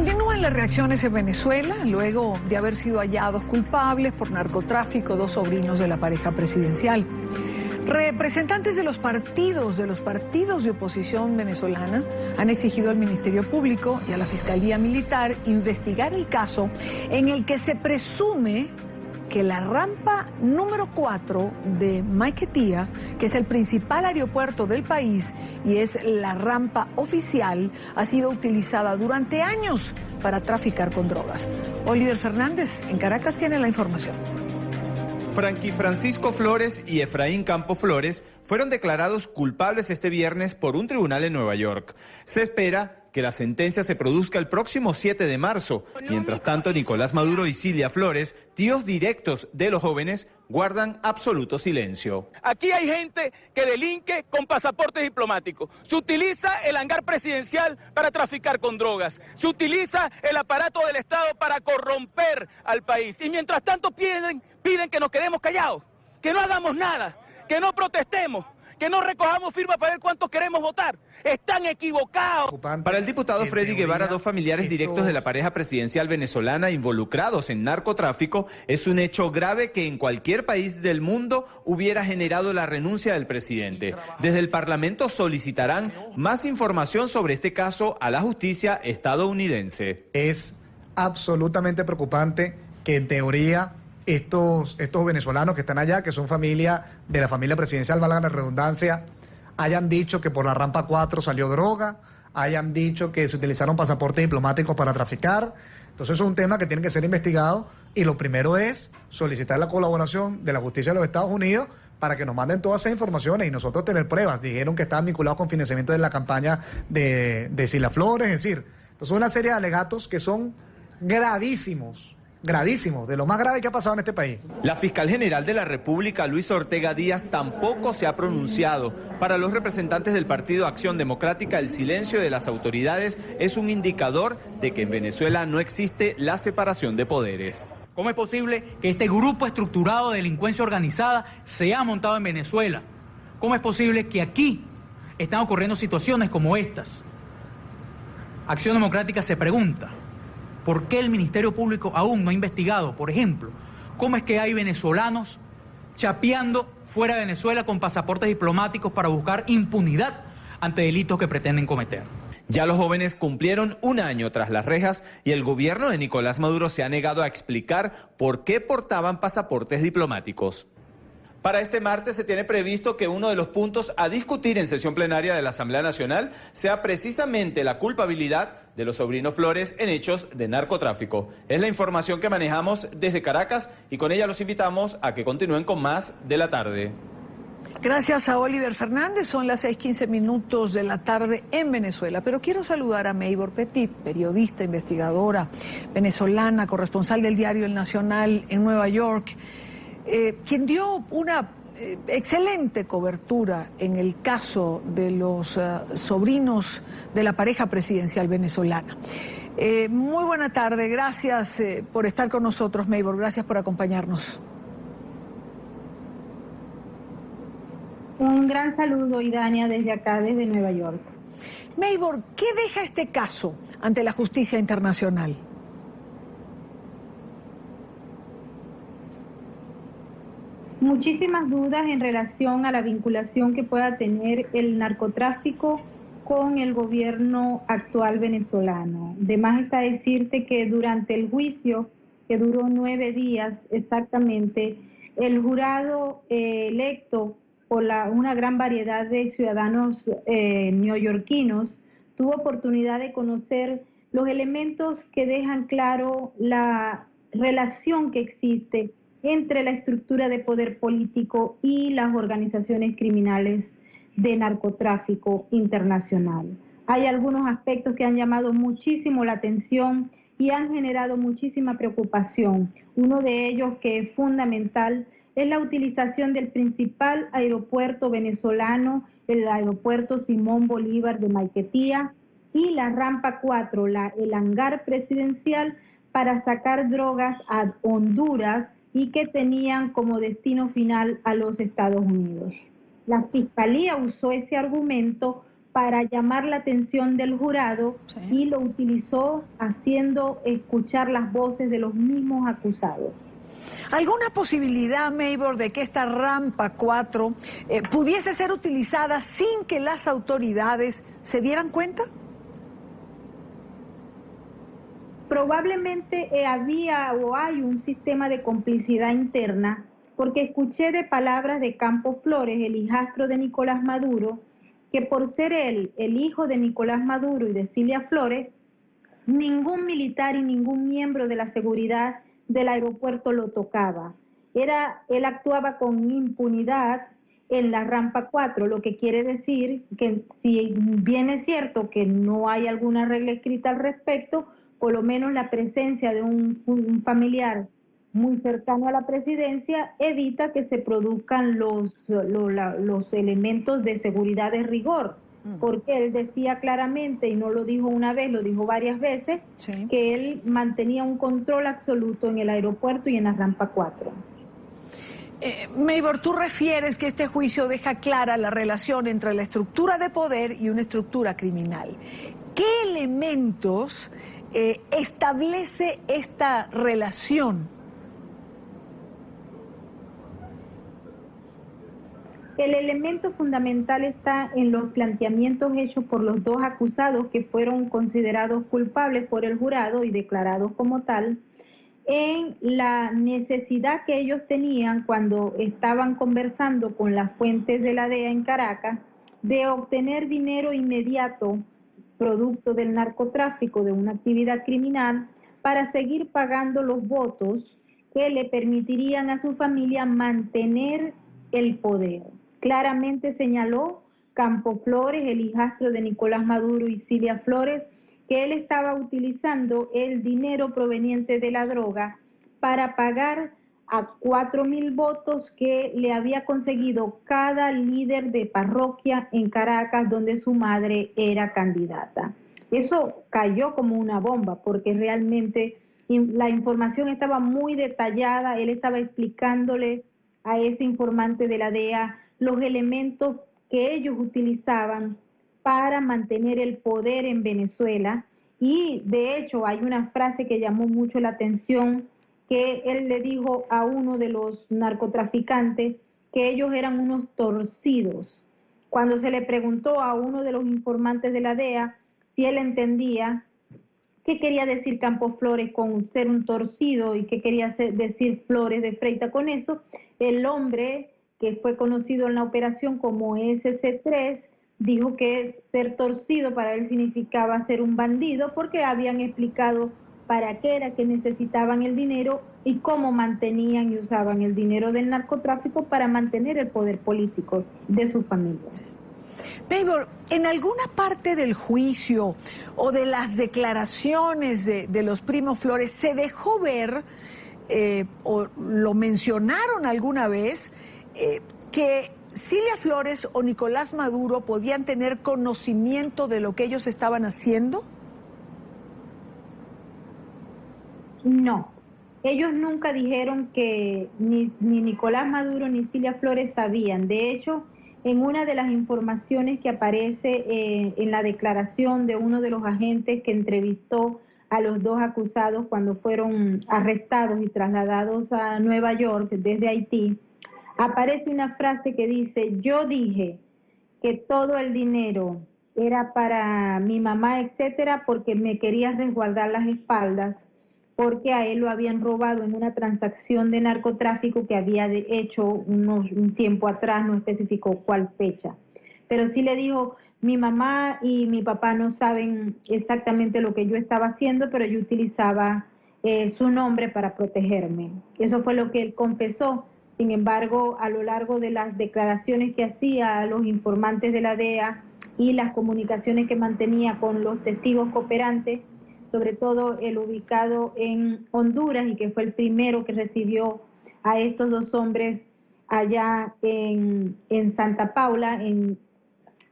Continúan las reacciones en Venezuela luego de haber sido hallados culpables por narcotráfico dos sobrinos de la pareja presidencial. Representantes de los partidos de oposición venezolana han exigido al Ministerio Público y a la Fiscalía Militar investigar el caso en el que se presume que la rampa número 4 de Maiquetía, que es el principal aeropuerto del país y es la rampa oficial, ha sido utilizada durante años para traficar con drogas. Oliver Fernández en Caracas tiene la información. Francisco Flores y Efraín Campo Flores fueron declarados culpables este viernes por un tribunal en Nueva York. Se espera que la sentencia se produzca el próximo 7 de marzo. Mientras tanto, Nicolás Maduro y Cilia Flores, tíos directos de los jóvenes, guardan absoluto silencio. Aquí hay gente que delinque con pasaportes diplomáticos. Se utiliza el hangar presidencial para traficar con drogas. Se utiliza el aparato del Estado para corromper al país. Y mientras tanto piden que nos quedemos callados, que no hagamos nada, que no protestemos, que no recojamos firmas para ver cuántos queremos votar. Están equivocados. Para el diputado Freddy Guevara, dos familiares directos de la pareja presidencial venezolana involucrados en narcotráfico, es un hecho grave que en cualquier país del mundo hubiera generado la renuncia del presidente. Desde el Parlamento solicitarán más información sobre este caso a la justicia estadounidense. Es absolutamente preocupante que en teoría estos venezolanos que están allá, que son familia de la familia presidencial, valga la redundancia, hayan dicho que por la rampa 4 salió droga, hayan dicho que se utilizaron pasaportes diplomáticos para traficar. Entonces eso es un tema que tiene que ser investigado y lo primero es solicitar la colaboración de la justicia de los Estados Unidos para que nos manden todas esas informaciones y nosotros tener pruebas. Dijeron que estaban vinculados con financiamiento de la campaña de Cilia Flores, es decir, entonces una serie de alegatos que son gravísimos, de lo más grave que ha pasado en este país. La fiscal general de la República, Luis Ortega Díaz, tampoco se ha pronunciado. Para los representantes del Partido Acción Democrática, el silencio de las autoridades es un indicador de que en Venezuela no existe la separación de poderes. ¿Cómo es posible que este grupo estructurado de delincuencia organizada se ha montado en Venezuela? ¿Cómo es posible que aquí están ocurriendo situaciones como estas? Acción Democrática se pregunta: ¿por qué el Ministerio Público aún no ha investigado, por ejemplo, cómo es que hay venezolanos chapeando fuera de Venezuela con pasaportes diplomáticos para buscar impunidad ante delitos que pretenden cometer? Ya los jóvenes cumplieron un año tras las rejas y el gobierno de Nicolás Maduro se ha negado a explicar por qué portaban pasaportes diplomáticos. Para este martes se tiene previsto que uno de los puntos a discutir en sesión plenaria de la Asamblea Nacional sea precisamente la culpabilidad de los sobrinos Flores en hechos de narcotráfico. Es la información que manejamos desde Caracas y con ella los invitamos a que continúen con más de la tarde. Gracias a Oliver Fernández, son las 6:15 de la tarde en Venezuela, pero quiero saludar a Maybor Petit, periodista, investigadora venezolana, corresponsal del diario El Nacional en Nueva York, quien dio una excelente cobertura en el caso de los sobrinos de la pareja presidencial venezolana. Muy buena tarde, gracias por estar con nosotros, Maybor, gracias por acompañarnos. Un gran saludo, Idania, desde acá, desde Nueva York. Maybor, ¿qué deja este caso ante la justicia internacional? Muchísimas dudas en relación a la vinculación que pueda tener el narcotráfico con el gobierno actual venezolano. De más está decirte que durante el juicio, que duró 9 días exactamente, el jurado electo por una gran variedad de ciudadanos neoyorquinos tuvo oportunidad de conocer los elementos que dejan claro la relación que existe entre la estructura de poder político y las organizaciones criminales de narcotráfico internacional. Hay algunos aspectos que han llamado muchísimo la atención y han generado muchísima preocupación. Uno de ellos, que es fundamental, es la utilización del principal aeropuerto venezolano, el aeropuerto Simón Bolívar de Maiquetía, y la rampa 4, el hangar presidencial, para sacar drogas a Honduras y que tenían como destino final a los Estados Unidos. La Fiscalía usó ese argumento para llamar la atención del jurado y lo utilizó haciendo escuchar las voces de los mismos acusados. ¿Alguna posibilidad, Maybor, de que esta rampa 4 pudiese ser utilizada sin que las autoridades se dieran cuenta? Probablemente había o hay un sistema de complicidad interna, porque escuché de palabras de Campos Flores, el hijastro de Nicolás Maduro, que por ser él el hijo de Nicolás Maduro y de Cilia Flores, ningún militar y ningún miembro de la seguridad del aeropuerto lo tocaba. Él actuaba con impunidad en la rampa 4, lo que quiere decir que si bien es cierto que no hay alguna regla escrita al respecto, por lo menos la presencia de un familiar muy cercano a la presidencia evita que se produzcan los elementos de seguridad de rigor, porque él decía claramente, y no lo dijo una vez, lo dijo varias veces, que él mantenía un control absoluto en el aeropuerto y en la rampa 4. Maybor, tú refieres que este juicio deja clara la relación entre la estructura de poder y una estructura criminal. ¿Qué elementos establece esta relación? El elemento fundamental está en los planteamientos hechos por los dos acusados que fueron considerados culpables por el jurado y declarados como tal, en la necesidad que ellos tenían cuando estaban conversando con las fuentes de la DEA en Caracas de obtener dinero inmediato producto del narcotráfico, de una actividad criminal, para seguir pagando los votos que le permitirían a su familia mantener el poder. Claramente señaló Campos Flores, el hijastro de Nicolás Maduro y Cilia Flores, que él estaba utilizando el dinero proveniente de la droga para pagar a 4,000 votos que le había conseguido cada líder de parroquia en Caracas, donde su madre era candidata. Eso cayó como una bomba, porque realmente la información estaba muy detallada. Él estaba explicándole a ese informante de la DEA los elementos que ellos utilizaban para mantener el poder en Venezuela. Y de hecho hay una frase que llamó mucho la atención, que él le dijo a uno de los narcotraficantes que ellos eran unos torcidos. Cuando se le preguntó a uno de los informantes de la DEA si él entendía qué quería decir Campos Flores con ser un torcido y qué quería decir Flores de Freitas con eso, el hombre que fue conocido en la operación como SC3 dijo que ser torcido para él significaba ser un bandido, porque habían explicado para qué era que necesitaban el dinero y cómo mantenían y usaban el dinero del narcotráfico para mantener el poder político de sus familias. Maybor, en alguna parte del juicio o de las declaraciones de los primos Flores se dejó ver, o lo mencionaron alguna vez, que Cilia Flores o Nicolás Maduro podían tener conocimiento de lo que ellos estaban haciendo. No, ellos nunca dijeron que ni Nicolás Maduro ni Cilia Flores sabían. De hecho, en una de las informaciones que aparece en la declaración de uno de los agentes que entrevistó a los dos acusados cuando fueron arrestados y trasladados a Nueva York desde Haití, aparece una frase que dice: yo dije que todo el dinero era para mi mamá, etcétera, porque me quería resguardar las espaldas, porque a él lo habían robado en una transacción de narcotráfico que había hecho un tiempo atrás, no especificó cuál fecha. Pero sí le dijo: mi mamá y mi papá no saben exactamente lo que yo estaba haciendo, pero yo utilizaba su nombre para protegerme. Eso fue lo que él confesó. Sin embargo, a lo largo de las declaraciones que hacía a los informantes de la DEA y las comunicaciones que mantenía con los testigos cooperantes, sobre todo el ubicado en Honduras y que fue el primero que recibió a estos dos hombres allá en Santa Paula,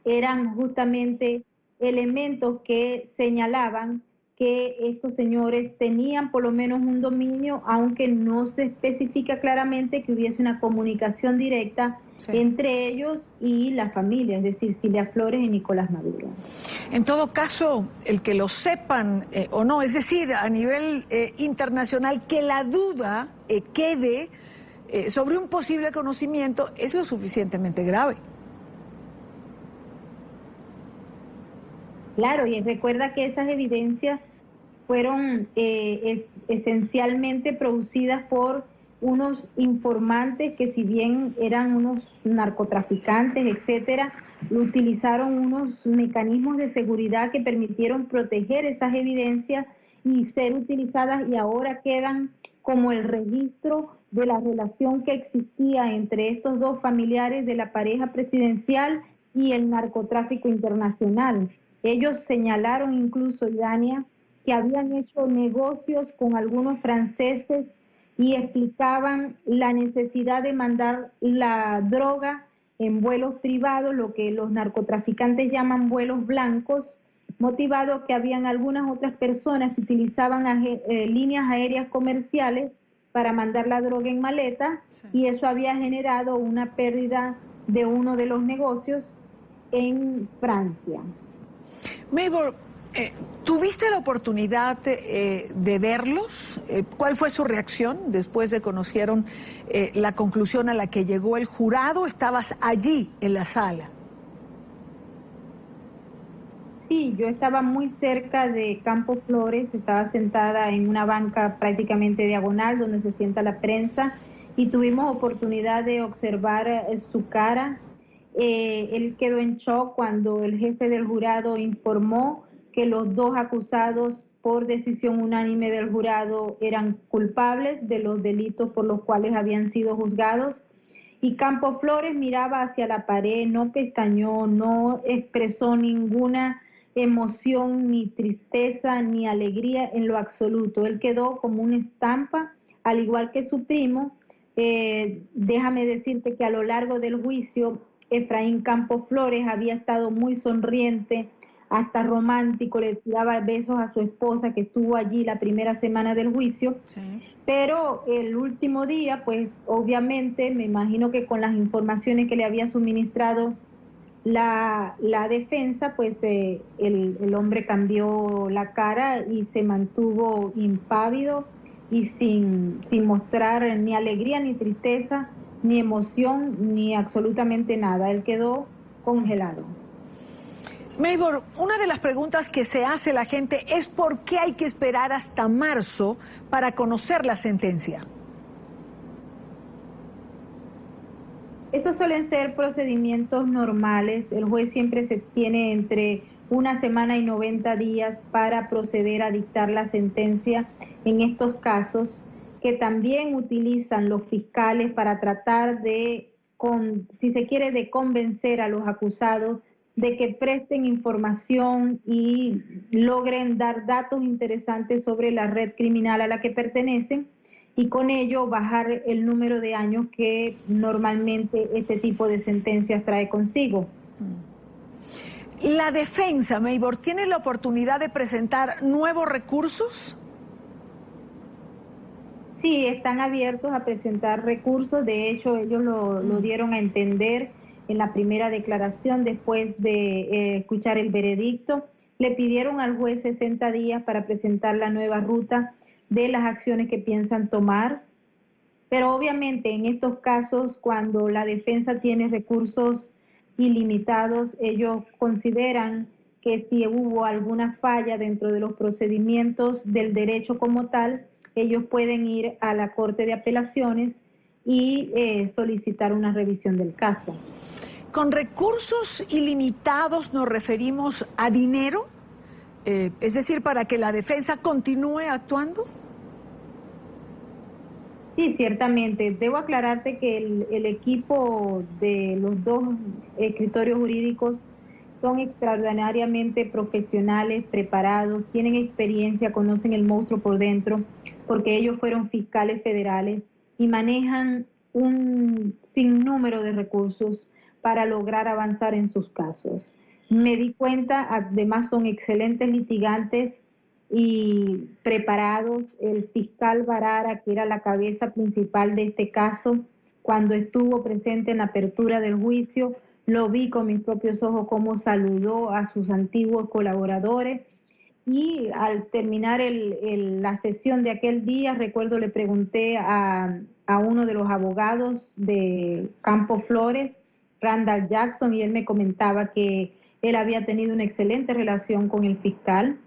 eran justamente elementos que señalaban que estos señores tenían por lo menos un dominio, aunque no se especifica claramente que hubiese una comunicación directa entre ellos y la familia, es decir, Cilia Flores y Nicolás Maduro. En todo caso, el que lo sepan o no, es decir, a nivel internacional, que la duda quede sobre un posible conocimiento es lo suficientemente grave. Claro, y recuerda que esas evidencias fueron esencialmente producidas por unos informantes que, si bien eran unos narcotraficantes, etcétera, utilizaron unos mecanismos de seguridad que permitieron proteger esas evidencias y ser utilizadas, y ahora quedan como el registro de la relación que existía entre estos dos familiares de la pareja presidencial y el narcotráfico internacional. Ellos señalaron incluso, Yania, que habían hecho negocios con algunos franceses y explicaban la necesidad de mandar la droga en vuelos privados, lo que los narcotraficantes llaman vuelos blancos, motivado que habían algunas otras personas que utilizaban líneas aéreas comerciales para mandar la droga en maleta, y eso había generado una pérdida de uno de los negocios en Francia. Maybor, ¿tuviste la oportunidad de verlos? ¿Cuál fue su reacción después de que conocieron la conclusión a la que llegó el jurado? ¿Estabas allí en la sala? Sí, yo estaba muy cerca de Campo Flores, estaba sentada en una banca prácticamente diagonal donde se sienta la prensa, y tuvimos oportunidad de observar su cara. Él quedó en shock cuando el jefe del jurado informó que los dos acusados, por decisión unánime del jurado, eran culpables de los delitos por los cuales habían sido juzgados. Y Campo Flores miraba hacia la pared, no pestañeó, no expresó ninguna emoción, ni tristeza, ni alegría en lo absoluto. Él quedó como una estampa, al igual que su primo. Déjame decirte que a lo largo del juicio, Efraín Campo Flores había estado muy sonriente, hasta romántico, le daba besos a su esposa que estuvo allí la primera semana del juicio. Sí. Pero el último día, pues obviamente, me imagino que con las informaciones que le había suministrado la defensa, pues el hombre cambió la cara y se mantuvo impávido y sin mostrar ni alegría, ni tristeza, ni emoción, ni absolutamente nada. Él quedó congelado. Maybor, una de las preguntas que se hace la gente es ¿por qué hay que esperar hasta marzo para conocer la sentencia? Estos suelen ser procedimientos normales. El juez siempre se tiene entre una semana y 90 días para proceder a dictar la sentencia en estos casos, que también utilizan los fiscales para tratar de, si se quiere, de convencer a los acusados de que presten información y logren dar datos interesantes sobre la red criminal a la que pertenecen, y con ello bajar el número de años que normalmente este tipo de sentencias trae consigo. La defensa, Maybor, ¿tiene la oportunidad de presentar nuevos recursos? Sí, están abiertos a presentar recursos. De hecho, ellos lo dieron a entender en la primera declaración después de escuchar el veredicto. Le pidieron al juez 60 días para presentar la nueva ruta de las acciones que piensan tomar. Pero obviamente en estos casos, cuando la defensa tiene recursos ilimitados, ellos consideran que si hubo alguna falla dentro de los procedimientos del derecho como tal, ellos pueden ir a la Corte de Apelaciones y solicitar una revisión del caso. ¿Con recursos ilimitados nos referimos a dinero? Es decir, ¿para que la defensa continúe actuando? Sí, ciertamente. Debo aclararte que el equipo de los dos escritorios jurídicos son extraordinariamente profesionales, preparados, tienen experiencia, conocen el monstruo por dentro, porque ellos fueron fiscales federales y manejan un sinnúmero de recursos para lograr avanzar en sus casos. Me di cuenta, además son excelentes litigantes y preparados. El fiscal Barara, que era la cabeza principal de este caso, cuando estuvo presente en la apertura del juicio, lo vi con mis propios ojos cómo saludó a sus antiguos colaboradores. Y al terminar la sesión de aquel día, recuerdo, le pregunté a uno de los abogados de Campo Flores, Randall Jackson, y él me comentaba que él había tenido una excelente relación con el fiscal,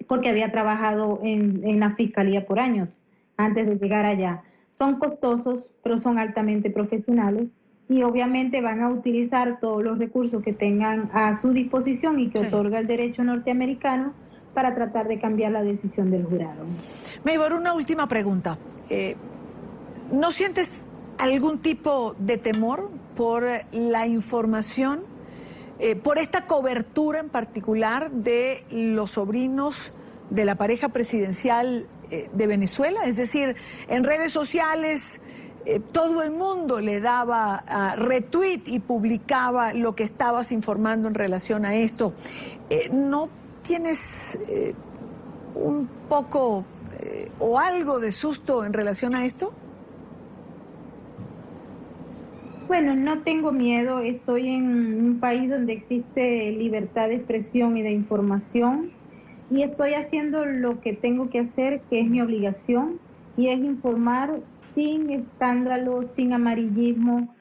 porque había trabajado en la fiscalía por años antes de llegar allá. Son costosos, pero son altamente profesionales y obviamente van a utilizar todos los recursos que tengan a su disposición y que otorga el derecho norteamericano para tratar de cambiar la decisión del jurado. Maybor, una última pregunta. ¿No sientes algún tipo de temor por la información, por esta cobertura en particular de los sobrinos de la pareja presidencial de Venezuela? Es decir, en redes sociales todo el mundo le daba retweet y publicaba lo que estabas informando en relación a esto. ¿No tienes un poco o algo de susto en relación a esto? Bueno, no tengo miedo. Estoy en un país donde existe libertad de expresión y de información y estoy haciendo lo que tengo que hacer, que es mi obligación, y es informar sin escándalos, sin amarillismo,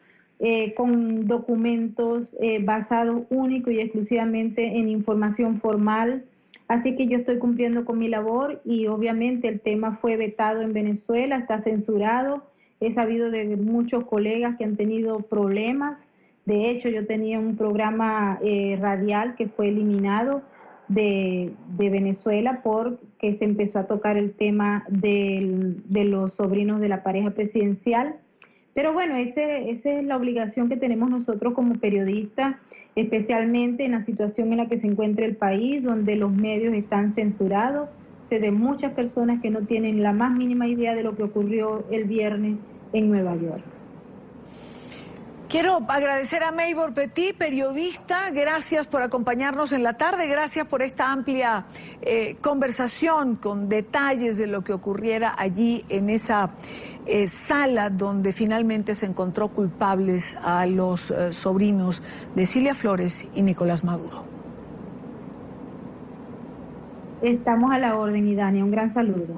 con documentos basados único y exclusivamente en información formal. Así que yo estoy cumpliendo con mi labor y obviamente el tema fue vetado en Venezuela, está censurado. He sabido de muchos colegas que han tenido problemas. De hecho, yo tenía un programa radial que fue eliminado de Venezuela porque se empezó a tocar el tema de los sobrinos de la pareja presidencial. Pero bueno, esa es la obligación que tenemos nosotros como periodistas, especialmente en la situación en la que se encuentra el país, donde los medios están censurados. Sé de muchas personas que no tienen la más mínima idea de lo que ocurrió el viernes en Nueva York. Quiero agradecer a Maybor Petit, periodista, gracias por acompañarnos en la tarde, gracias por esta amplia conversación con detalles de lo que ocurriera allí en esa sala donde finalmente se encontró culpables a los sobrinos de Cilia Flores y Nicolás Maduro. Estamos a la orden, Idania, un gran saludo.